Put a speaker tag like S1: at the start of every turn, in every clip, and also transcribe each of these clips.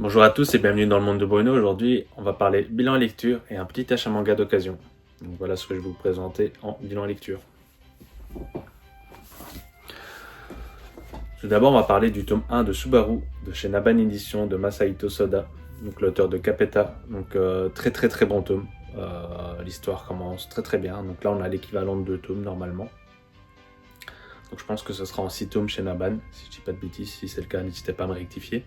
S1: Bonjour à tous et bienvenue dans le monde de Bruno. Aujourd'hui, on va parler bilan lecture et un petit achat manga d'occasion. Donc voilà ce que je vais vous présenter en bilan lecture. Tout d'abord, on va parler du tome 1 de Subaru de chez Nabhan Edition de Masahito Soda, donc l'auteur de Capeta. Donc très bon tome. L'histoire commence très bien. Donc là, on a l'équivalent de 2 tomes normalement. Donc je pense que ce sera en 6 tomes chez Nabhan, si je dis pas de bêtises. Si c'est le cas, n'hésitez pas à me rectifier.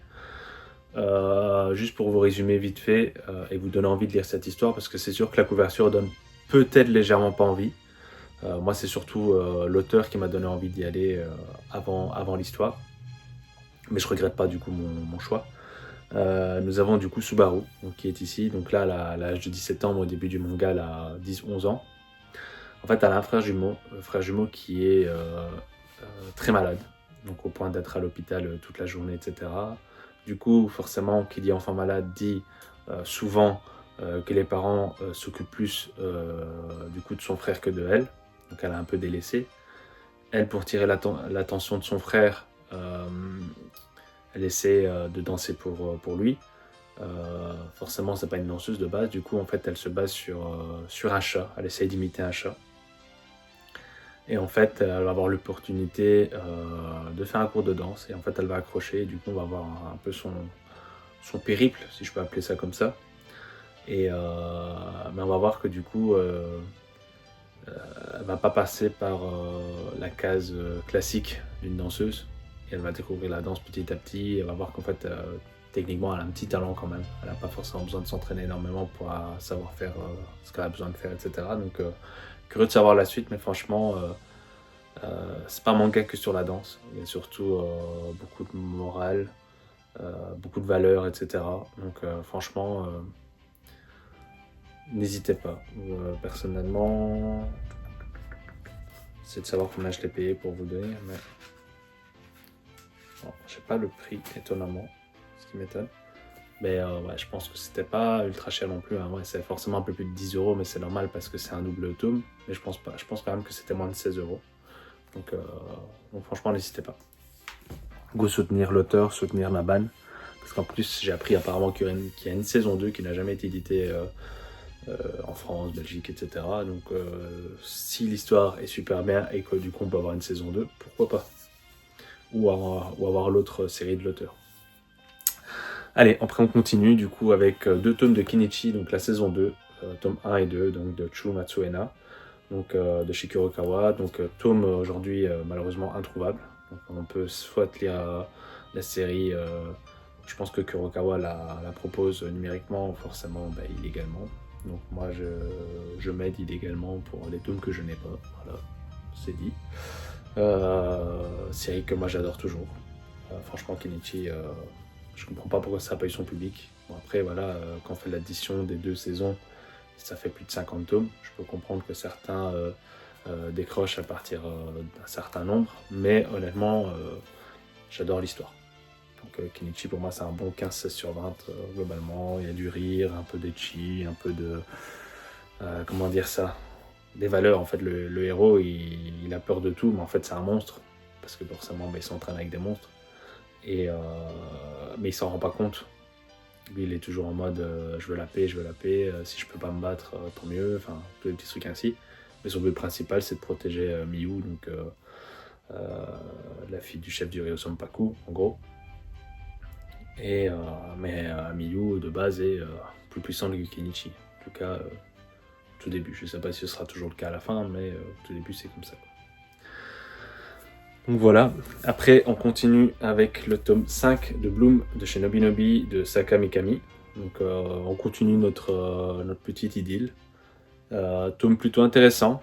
S1: Juste pour vous résumer vite fait et vous donner envie de lire cette histoire, parce que c'est sûr que la couverture donne peut-être légèrement pas envie. Moi, c'est surtout l'auteur qui m'a donné envie d'y aller avant l'histoire. Mais je regrette pas du coup mon choix. Nous avons du coup Subaru donc, qui est ici. Donc là, à l'âge de 17 ans, au début du manga, elle a 10-11 ans. En fait, elle a un frère jumeau qui est très malade, donc au point d'être à l'hôpital toute la journée, etc. Du coup, forcément, qui dit enfant malade dit souvent que les parents s'occupent plus du coup de son frère que de elle. Donc elle a un peu délaissé. Elle, pour tirer l'attention de son frère, elle essaie de danser pour lui. Forcément, c'est pas une danseuse de base. Du coup, en fait, elle se base sur un chat. Elle essaie d'imiter un chat. Et en fait, elle va avoir l'opportunité de faire un cours de danse. Et en fait, elle va accrocher. Et du coup, on va avoir un peu son périple, si je peux appeler ça comme ça. Et mais on va voir que du coup, elle va pas passer par la case classique d'une danseuse. Et elle va découvrir la danse petit à petit. Elle va voir qu'en fait, techniquement, elle a un petit talent quand même. Elle n'a pas forcément besoin de s'entraîner énormément pour savoir faire ce qu'elle a besoin de faire, etc. Donc, curieux de savoir la suite, mais franchement, c'est pas un manga que sur la danse. Il y a surtout beaucoup de morale, beaucoup de valeurs, etc. Donc, franchement, n'hésitez pas. Personnellement, c'est de savoir combien je l'ai payé pour vous donner, mais bon, je sais pas le prix étonnamment, ce qui m'étonne. Mais ouais, je pense que c'était pas ultra cher non plus. Hein. Ouais, c'est forcément un peu plus de 10 euros, mais c'est normal parce que c'est un double tome. Mais je pense pas. Je pense quand même que c'était moins de 16 euros. Donc franchement, n'hésitez pas. Go soutenir l'auteur, soutenir Nabhan. Parce qu'en plus, j'ai appris apparemment qu'il y a une saison 2 qui n'a jamais été éditée en France, Belgique, etc. Donc si l'histoire est super bien et que du coup on peut avoir une saison 2, pourquoi pas. Ou avoir l'autre série de l'auteur. Allez, après on continue du coup avec 2 tomes de Kenichi, donc la saison 2, tome 1 et 2, donc de Chu Matsuena, donc de chez Kurokawa. Donc tome aujourd'hui malheureusement introuvable. Donc on peut soit lire la série, je pense que Kurokawa la propose numériquement, forcément illégalement. Donc moi je m'aide illégalement pour les tomes que je n'ai pas, voilà, c'est dit. Série que moi j'adore toujours. Franchement Kenichi, je comprends pas pourquoi ça n'a pas eu son public. Bon, après voilà, quand on fait l'addition des 2 saisons, ça fait plus de 50 tomes. Je peux comprendre que certains décrochent à partir d'un certain nombre, mais honnêtement, j'adore l'histoire. Donc Kenichi pour moi c'est un bon 15-16 sur 20 globalement. Il y a du rire, un peu d'ecchi, un peu de... comment dire ça, des valeurs. En fait le héros il a peur de tout, mais en fait c'est un monstre, parce que forcément il s'entraîne avec des monstres. Et mais il s'en rend pas compte. Lui il est toujours en mode je veux la paix, si je peux pas me battre tant mieux, enfin tous les petits trucs ainsi. Mais son but principal c'est de protéger Miyu, donc la fille du chef du Ryo Sanpaku en gros. Et mais Miyu de base est plus puissant que Kenichi, en tout cas tout début. Je sais pas si ce sera toujours le cas à la fin, mais au tout début c'est comme ça. Donc voilà, après on continue avec le tome 5 de Bloom de chez Nobinobi de Saka Mikami. Donc on continue notre petite idylle. Tome plutôt intéressant.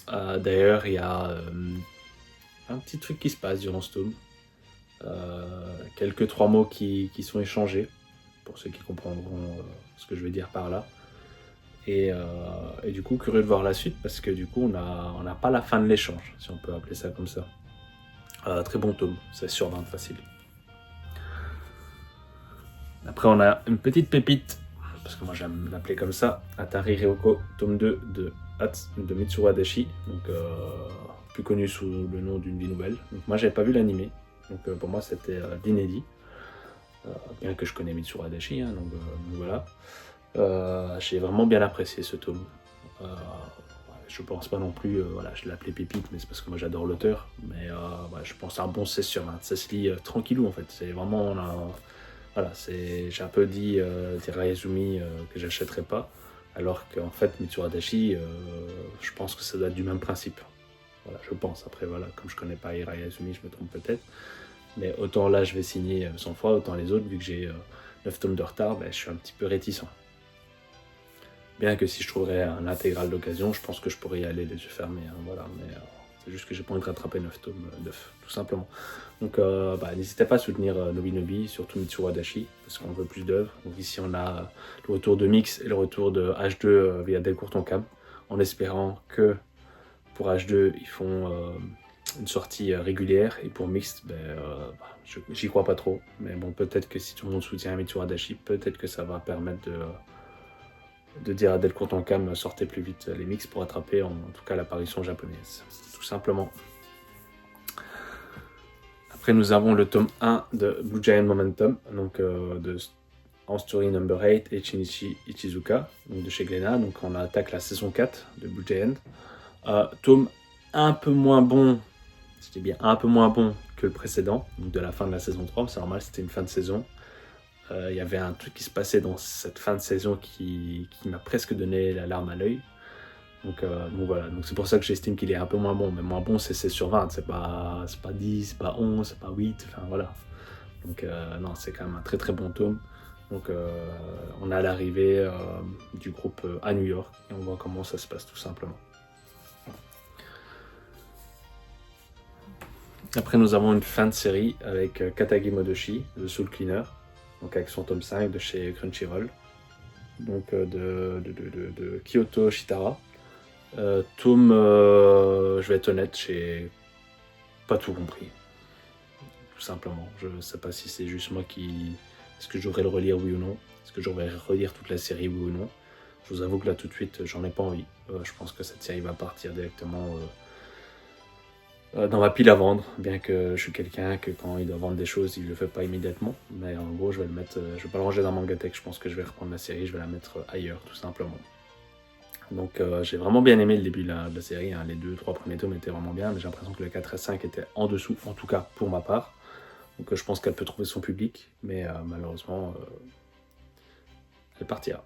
S1: D'ailleurs il y a un petit truc qui se passe durant ce tome. Quelques 3 mots qui sont échangés, pour ceux qui comprendront ce que je veux dire par là. Et du coup curieux de voir la suite, parce que du coup on n'a pas la fin de l'échange, si on peut appeler ça comme ça. Très bon tome, 16 sur 20 facile. Après on a une petite pépite, parce que moi j'aime l'appeler comme ça, Atari Ryoko, tome 2 de Mitsuru Adachi, donc plus connu sous le nom d'une vie nouvelle. Donc moi j'avais pas vu l'animé, donc pour moi c'était l'inédit. bien que je connais Mitsuru Adachi, hein, donc voilà. J'ai vraiment bien apprécié ce tome. Je pense pas non plus, voilà, je l'ai appelé pépite, mais c'est parce que moi j'adore l'auteur. Mais ouais, je pense à un bon 16 sur 20. Ça se lit tranquillou en fait. C'est vraiment. Voilà, j'ai un peu dit Hirayazumi que j'achèterais pas. Alors qu'en fait, Mitsuru Adachi, je pense que ça doit être du même principe. Voilà, je pense. Après, voilà, comme je connais pas Hirayazumi, je me trompe peut-être. Mais autant là, je vais signer 100 fois, autant les autres, vu que j'ai 9 tomes de retard, ben, je suis un petit peu réticent. Bien que si je trouverais un intégral d'occasion, je pense que je pourrais y aller les yeux fermés. Hein, voilà, mais c'est juste que j'ai pas envie de rattraper 9 tomes, 9, tout simplement. Donc n'hésitez pas à soutenir Nobinobi, surtout Mitsuru Adachi, parce qu'on veut plus d'œuvres. Donc ici on a le retour de Mix et le retour de H2 via Delcourt Tonkam, en espérant que pour H2 ils font une sortie régulière, et pour Mix, j'y crois pas trop. Mais bon, peut-être que si tout le monde soutient Mitsuru Adachi, peut-être que ça va permettre de dire à Delcourt Tonkam sortez plus vite les mix pour attraper en tout cas l'apparition japonaise, tout simplement. Après nous avons le tome 1 de Blue Giant Momentum, donc en story number 8 et Shinichi Ichizuka, donc de chez Glénat. Donc on attaque la saison 4 de Blue Giant. Tome un peu moins bon, je dis bien un peu moins bon que le précédent, donc de la fin de la saison 3, c'est normal, c'était une fin de saison. Il y avait un truc qui se passait dans cette fin de saison qui m'a presque donné la larme à l'œil. Donc voilà, donc c'est pour ça que j'estime qu'il est un peu moins bon. Mais moins bon, c'est 16 sur 20, c'est pas 10, c'est pas 11, c'est pas 8, enfin voilà. Donc non, c'est quand même un très très bon tome. Donc on a l'arrivée du groupe à New York et on voit comment ça se passe tout simplement. Après nous avons une fin de série avec Katagi Modoshi, The Soul Cleaner, donc avec son tome 5 de chez Crunchyroll, donc de Kyoto Shitara. Tome, je vais être honnête, j'ai pas tout compris, tout simplement. Je sais pas si c'est juste moi qui... Est-ce que je devrais le relire, oui ou non? Est-ce que je devrais relire toute la série, oui ou non? Je vous avoue que là tout de suite, j'en ai pas envie. Je pense que cette série va partir directement dans ma pile à vendre, bien que je suis quelqu'un que quand il doit vendre des choses, il le fait pas immédiatement. Mais en gros, je vais le mettre, je vais pas le ranger dans Mangatech. Je pense que je vais reprendre la série, je vais la mettre ailleurs, tout simplement. Donc j'ai vraiment bien aimé le début de la série, hein. Les 2-3 premiers tomes étaient vraiment bien, mais j'ai l'impression que le 4 et 5 étaient en dessous, en tout cas pour ma part. Donc je pense qu'elle peut trouver son public, mais malheureusement, elle partira.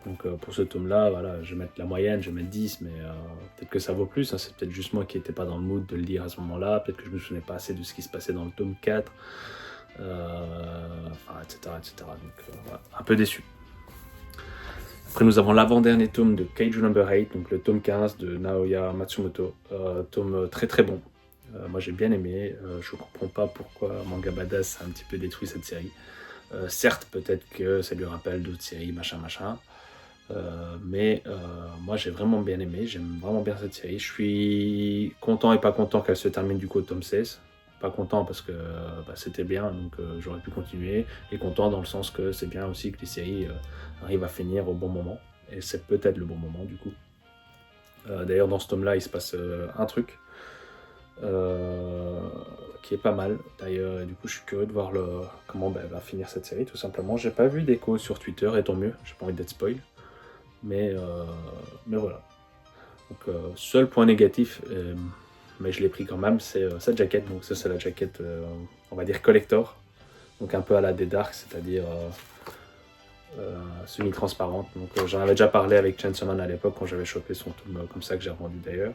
S1: Donc pour ce tome-là, voilà, je vais mettre la moyenne, je vais mettre 10, mais peut-être que ça vaut plus, hein. C'est peut-être juste moi qui n'étais pas dans le mood de le lire à ce moment-là, peut-être que je me souvenais pas assez de ce qui se passait dans le tome 4, etc. Donc voilà, un peu déçu. Après, nous avons l'avant-dernier tome de Kaiju Number 8, donc le tome 15 de Naoya Matsumoto. Tome très très bon. Moi j'ai bien aimé. Je comprends pas pourquoi Manga Badass a un petit peu détruit cette série. Certes, peut-être que ça lui rappelle d'autres séries, machin. Mais moi j'ai vraiment bien aimé. J'aime vraiment bien cette série. Je suis content et pas content qu'elle se termine du coup au tome 16. Pas content parce que c'était bien, donc j'aurais pu continuer. Et content dans le sens que c'est bien aussi que les séries arrivent à finir au bon moment. Et c'est peut-être le bon moment du coup. D'ailleurs dans ce tome-là, il se passe un truc qui est pas mal. D'ailleurs, du coup, je suis curieux de voir comment va finir cette série, tout simplement. J'ai pas vu d'écho sur Twitter, et tant mieux. J'ai pas envie d'être spoil. Mais voilà. Donc, seul point négatif... mais je l'ai pris quand même, c'est cette jaquette. Donc ça c'est la jaquette, on va dire collector, donc un peu à la des Dark, c'est-à-dire semi-transparente. Donc j'en avais déjà parlé avec Chainsaw Man à l'époque quand j'avais chopé son tome comme ça que j'ai revendu d'ailleurs.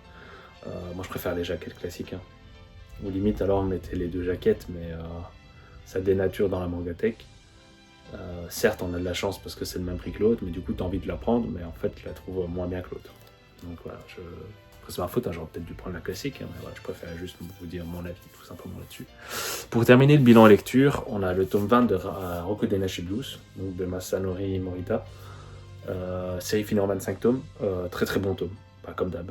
S1: Moi je préfère les jaquettes classiques, hein. Ou limite alors on mettait les deux jaquettes, mais ça dénature dans la Mangatech. Certes on a de la chance parce que c'est le même prix que l'autre, mais du coup t'as envie de la prendre, mais en fait tu la trouves moins bien que l'autre. Donc voilà, c'est ma faute, hein, j'aurais peut-être dû prendre la classique, hein, mais voilà, je préfère juste vous dire mon avis tout simplement là-dessus. Pour terminer le bilan lecture, on a le tome 20 de Rokudenashi Blues, donc de Masanori Morita. Série finie en 25 tomes, très très bon tome. Pas comme d'hab,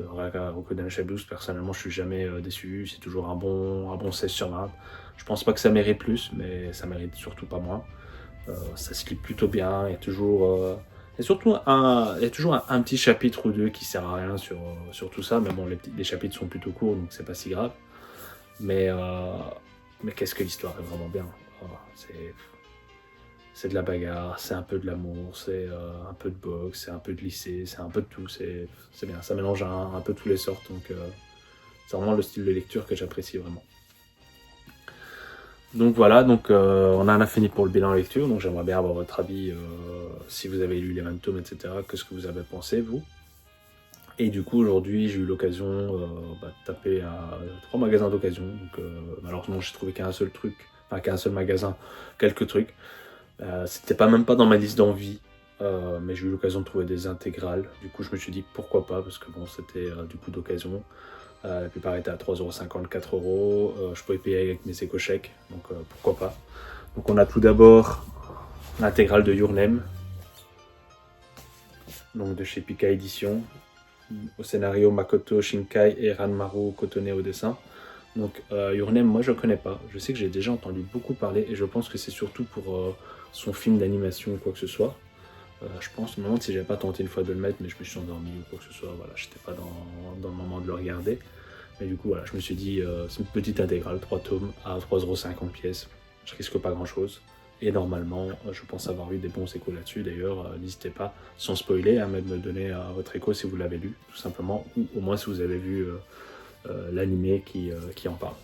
S1: Rokudenashi Blues, personnellement je suis jamais déçu, c'est toujours un bon 16 sur 20. Je pense pas que ça mérite plus, mais ça mérite surtout pas moins. Ça se lit plutôt bien, il y a toujours... Et surtout, il y a toujours un petit chapitre ou deux qui sert à rien sur tout ça, mais bon, les chapitres sont plutôt courts, donc c'est pas si grave. Mais qu'est-ce que l'histoire est vraiment bien. c'est de la bagarre, c'est un peu de l'amour, c'est un peu de boxe, c'est un peu de lycée, c'est un peu de tout, c'est bien, ça mélange un peu toutes les sortes, donc c'est vraiment le style de lecture que j'apprécie vraiment. Donc voilà, donc on en a fini pour le bilan lecture, donc j'aimerais bien avoir votre avis si vous avez lu les 20 tomes, etc. Qu'est-ce que vous avez pensé, vous? Et du coup, aujourd'hui, j'ai eu l'occasion de taper à 3 magasins d'occasion. Donc malheureusement, j'ai trouvé qu'un seul truc, enfin qu'un seul magasin, quelques trucs. C'était même pas dans ma liste d'envie, mais j'ai eu l'occasion de trouver des intégrales. Du coup, je me suis dit pourquoi pas, parce que bon, c'était du coup d'occasion. La plupart étaient à 3,50 €, 4 €. Je pouvais payer avec mes éco-chèques, donc pourquoi pas. Donc on a tout d'abord l'intégrale de Your Name, donc de chez Pika Édition. Au scénario Makoto Shinkai et Ranmaru Kotone au dessin. Donc Your Name, moi je connais pas. Je sais que j'ai déjà entendu beaucoup parler et je pense que c'est surtout pour son film d'animation ou quoi que ce soit. Je pense, je me demande si j'avais pas tenté une fois de le mettre, mais je me suis endormi ou quoi que ce soit. Voilà, j'étais pas dans le moment de le regarder. Mais du coup, voilà, je me suis dit, c'est une petite intégrale, 3 tomes à 3,50 € pièce. Je risque pas grand chose. Et normalement, je pense avoir eu des bons échos là-dessus. D'ailleurs, n'hésitez pas, sans spoiler, à me donner votre écho si vous l'avez lu, tout simplement, ou au moins si vous avez vu l'animé qui en parle.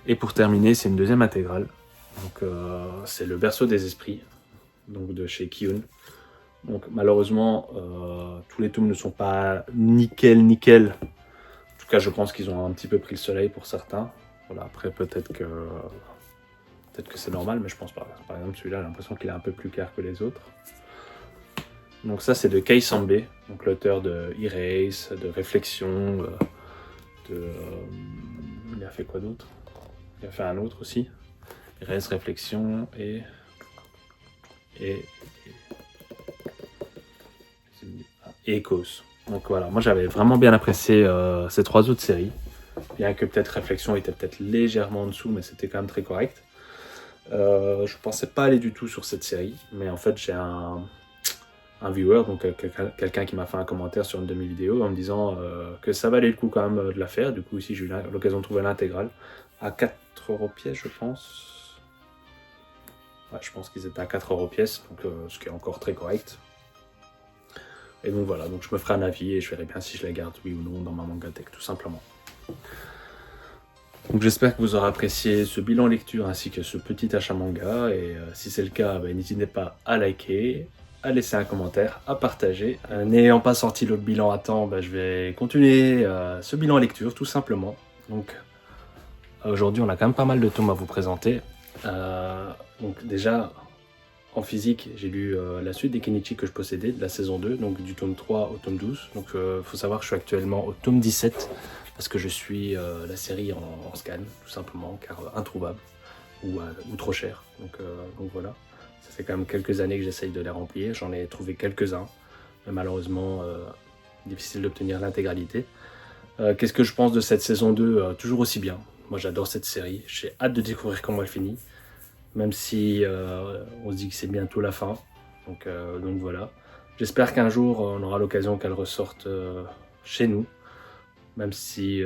S1: Et pour terminer, c'est une deuxième intégrale. Donc, c'est le Berceau des Esprits, donc de chez Kiyun. Donc, malheureusement, tous les tomes ne sont pas nickel. En tout cas, je pense qu'ils ont un petit peu pris le soleil pour certains. Voilà, après, peut-être que c'est normal, mais je pense pas. Par exemple, celui-là, j'ai l'impression qu'il est un peu plus clair que les autres. Donc ça, c'est de Kei Sambe, donc l'auteur de Erase, de Réflexion, il a fait quoi d'autre? Il a fait un autre aussi. Erase, Réflexion et Ecos. Donc voilà, moi j'avais vraiment bien apprécié ces 3 autres séries. Bien que peut-être Réflexion était peut-être légèrement en dessous, mais c'était quand même très correct. Je pensais pas aller du tout sur cette série, mais en fait j'ai un viewer, donc quelqu'un qui m'a fait un commentaire sur une de mes vidéos en me disant que ça valait le coup quand même de la faire. Du coup ici j'ai eu l'occasion de trouver l'intégrale à 4 € pièce, je pense. Ouais, je pense qu'ils étaient à 4 € pièce, donc ce qui est encore très correct. Et donc voilà, donc je me ferai un avis et je verrai bien si je la garde oui ou non dans ma mangatech, tout simplement. Donc j'espère que vous aurez apprécié ce bilan lecture ainsi que ce petit achat manga, et si c'est le cas, n'hésitez pas à liker, à laisser un commentaire, à partager. N'ayant pas sorti l'autre bilan à temps, je vais continuer ce bilan lecture tout simplement. Donc aujourd'hui on a quand même pas mal de tomes à vous présenter. Donc déjà en physique j'ai lu la suite des Kenichi que je possédais de la saison 2, donc du tome 3 au tome 12. Donc faut savoir que je suis actuellement au tome 17 parce que je suis la série en scan tout simplement car introuvable ou trop cher. Donc voilà, ça fait quand même quelques années que j'essaye de les remplir, j'en ai trouvé quelques-uns, mais malheureusement difficile d'obtenir l'intégralité. Qu'est-ce que je pense de cette saison 2? Toujours aussi bien, moi j'adore cette série, j'ai hâte de découvrir comment elle finit, même si on se dit que c'est bientôt la fin, donc voilà. J'espère qu'un jour on aura l'occasion qu'elle ressorte chez nous, même si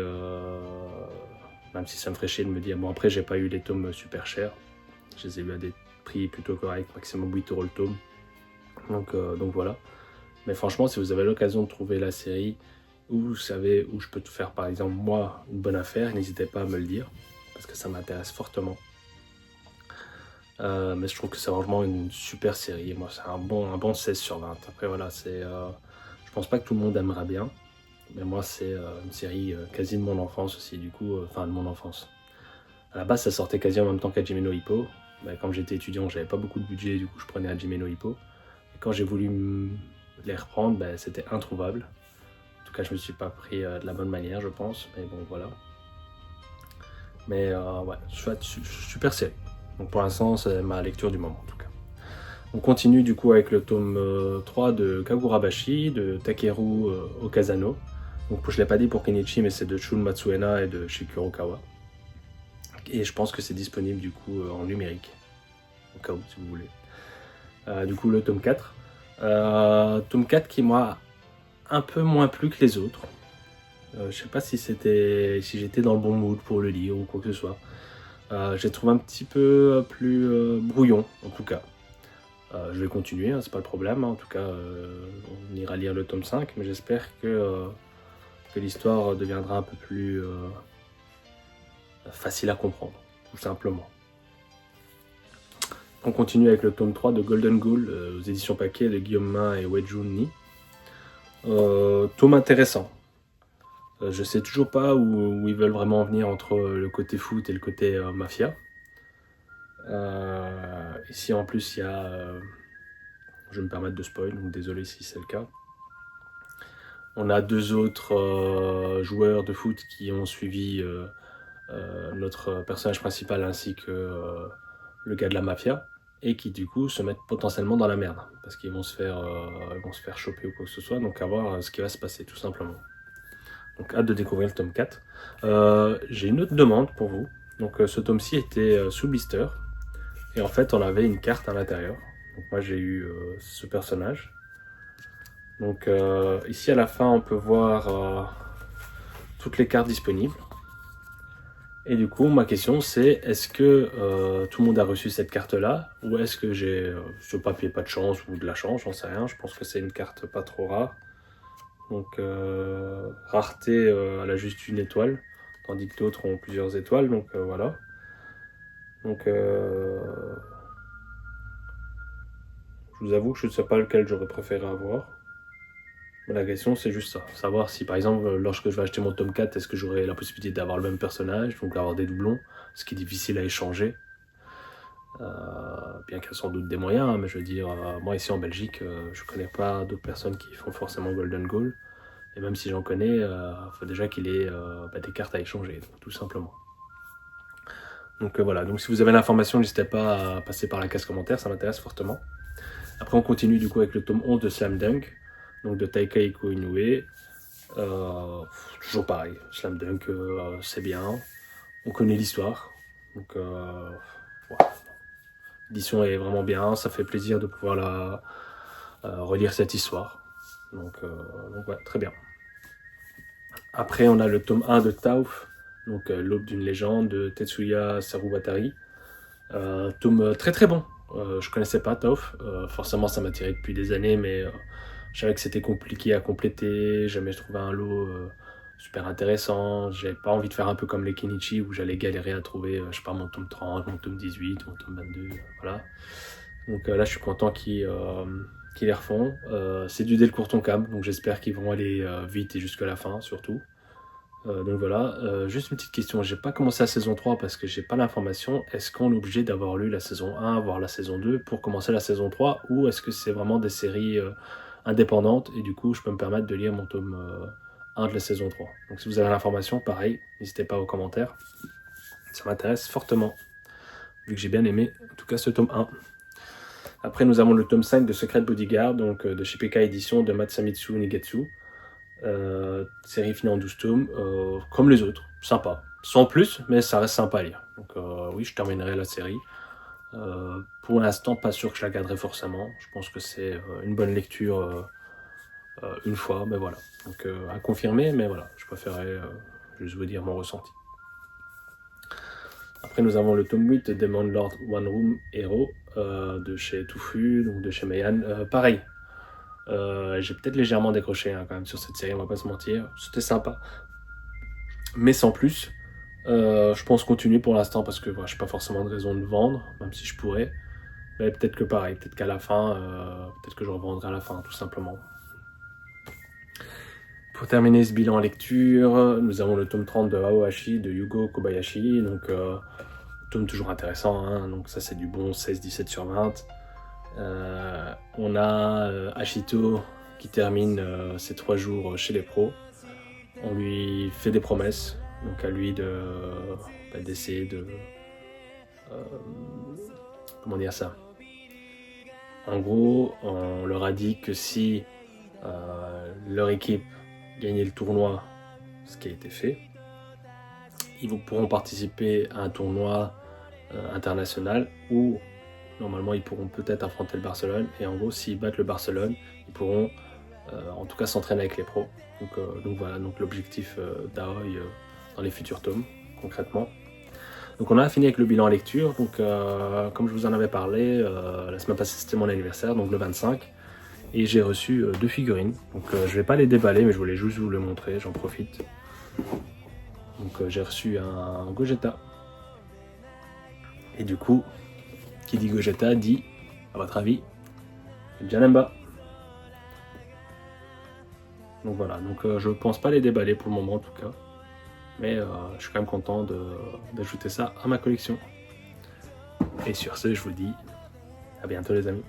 S1: ça me ferait chier de me dire, bon après j'ai pas eu les tomes super chers, je les ai eu à des prix plutôt corrects, maximum 8 € le tome, donc voilà. Mais franchement, si vous avez l'occasion de trouver la série, ou vous savez où je peux te faire par exemple moi une bonne affaire, n'hésitez pas à me le dire, parce que ça m'intéresse fortement. Mais je trouve que c'est vraiment une super série, moi c'est un bon 16 sur 20. Après voilà, je pense pas que tout le monde aimera bien, mais moi c'est une série quasi de mon enfance aussi, du coup, enfin de mon enfance. À la base ça sortait quasi en même temps qu'Hajime no Ippo, quand j'étais étudiant j'avais pas beaucoup de budget, du coup je prenais Hajime no Ippo, et quand j'ai voulu les reprendre, c'était introuvable. En tout cas je me suis pas pris de la bonne manière je pense, mais bon voilà. Mais ouais, chouette, super série. Donc pour l'instant, c'est ma lecture du moment en tout cas. On continue du coup avec le tome 3 de Kagurabashi de Takeru Okazano. Donc je ne l'ai pas dit pour Kenichi, mais c'est de Shun Matsuena et de Shikuro Kawa. Et je pense que c'est disponible du coup en numérique, au cas où si vous voulez. Du coup le tome 4. Tome 4 qui m'a un peu moins plu que les autres. Je sais pas si j'étais dans le bon mood pour le lire ou quoi que ce soit. J'ai trouvé un petit peu plus brouillon en tout cas. Je vais continuer, hein, c'est pas le problème, hein. En tout cas on ira lire le tome 5, mais j'espère que l'histoire deviendra un peu plus facile à comprendre, tout simplement. On continue avec le tome 3 de Golden Ghoul aux éditions Paquet de Guillaume Main et Wei Jun Ni. Tome intéressant. Je sais toujours pas où ils veulent vraiment en venir entre le côté foot et le côté mafia. Ici en plus il y a... je vais me permettre de spoil, donc désolé si c'est le cas. On a deux autres joueurs de foot qui ont suivi notre personnage principal ainsi que le gars de la mafia, et qui du coup se mettent potentiellement dans la merde parce qu'ils vont se faire choper ou quoi que ce soit, donc à voir ce qui va se passer tout simplement. Donc hâte de découvrir le tome 4. J'ai une autre demande pour vous. Donc ce tome-ci était sous blister, et en fait on avait une carte à l'intérieur. Donc moi j'ai eu ce personnage. Donc ici à la fin on peut voir toutes les cartes disponibles. Et du coup, ma question c'est, est-ce que tout le monde a reçu cette carte-là, ou est-ce que j'ai sur papier pas de chance ou de la chance, j'en sais rien. Je pense que c'est une carte pas trop rare. Donc rareté, elle a juste une étoile, tandis que d'autres ont plusieurs étoiles, donc voilà. Donc je vous avoue que je ne sais pas lequel j'aurais préféré avoir. Mais la question c'est juste ça, savoir si par exemple lorsque je vais acheter mon tome 4, est-ce que j'aurai la possibilité d'avoir le même personnage, donc avoir des doublons, ce qui est difficile à échanger. Bien qu'il y a sans doute des moyens, hein, mais je veux dire, moi ici en Belgique, je connais pas d'autres personnes qui font forcément Golden Goal, et même si j'en connais, il faut déjà qu'il ait des cartes à échanger, donc, tout simplement. Donc voilà, donc si vous avez l'information, n'hésitez pas à passer par la case commentaire, ça m'intéresse fortement. Après on continue du coup avec le tome 11 de Slam Dunk, donc de Taika Iko Inoue. Toujours pareil, Slam Dunk c'est bien, on connaît l'histoire, donc voilà. L'édition est vraiment bien, ça fait plaisir de pouvoir relire cette histoire. Donc ouais, très bien. Après, on a le tome 1 de Tauf, donc L'aube d'une légende de Tetsuya Saruwatari. Tome très très bon. Je connaissais pas Tauf, forcément ça m'a tiré depuis des années, mais je savais que c'était compliqué à compléter, jamais je trouvais un lot super intéressant. J'avais pas envie de faire un peu comme les Kenichi où j'allais galérer à trouver, je sais pas, mon tome 30, mon tome 18, mon tome 22, voilà. Donc là, je suis content qu'ils les refont. C'est du Del Courton-Cam, donc j'espère qu'ils vont aller vite et jusqu'à la fin, surtout. Donc voilà, juste une petite question. J'ai pas commencé la saison 3 parce que j'ai pas l'information. Est-ce qu'on est obligé d'avoir lu la saison 1, voire la saison 2 pour commencer la saison 3, ou est-ce que c'est vraiment des séries indépendantes et du coup je peux me permettre de lire mon tome 1 de la saison 3. Donc si vous avez l'information, pareil, n'hésitez pas aux commentaires. Ça m'intéresse fortement, vu que j'ai bien aimé en tout cas ce tome 1. Après, nous avons le tome 5 de Secret Bodyguard, donc de chez PK Édition de Matsamitsu Nigetsu. Série finie en 12 tomes, comme les autres, sympa. Sans plus, mais ça reste sympa à lire. Donc oui, je terminerai la série. Pour l'instant, pas sûr que je la garderai forcément. Je pense que c'est une bonne lecture une fois, mais voilà. Donc à confirmer, mais voilà, je préférerais juste vous dire mon ressenti. Après, nous avons le tome 8 de Demon Lord One Room Hero de chez Touffu, donc de chez Meian. Pareil, j'ai peut-être légèrement décroché hein, quand même sur cette série, on va pas se mentir. C'était sympa, mais sans plus. Je pense continuer pour l'instant parce que je n'ai pas forcément de raison de vendre, même si je pourrais. Mais peut-être que pareil, peut-être qu'à la fin, peut-être que je revendrai à la fin, tout simplement. Pour terminer ce bilan lecture, nous avons le tome 30 de Aohashi de Yugo Kobayashi, donc tome toujours intéressant, hein, donc ça c'est du bon 16-17 sur 20. On a Ashito qui termine ses 3 jours chez les pros. On lui fait des promesses, donc à lui d'essayer de comment dire ça. En gros, on leur a dit que si leur équipe gagnait le tournoi, ce qui a été fait, ils pourront participer à un tournoi international où normalement ils pourront peut-être affronter le Barcelone, et en gros s'ils battent le Barcelone, ils pourront en tout cas s'entraîner avec les pros. Donc voilà, donc l'objectif d'Aoi dans les futurs tomes, concrètement. Donc on a fini avec le bilan lecture. Donc comme je vous en avais parlé, la semaine passée c'était mon anniversaire, donc le 25. Et j'ai reçu 2 figurines. Donc je vais pas les déballer, mais je voulais juste vous les montrer, j'en profite. Donc j'ai reçu un Gogeta. Et du coup, qui dit Gogeta dit, à votre avis, Janemba. Donc voilà, donc je pense pas les déballer pour le moment en tout cas. Mais je suis quand même content d'ajouter ça à ma collection. Et sur ce, je vous dis à bientôt les amis.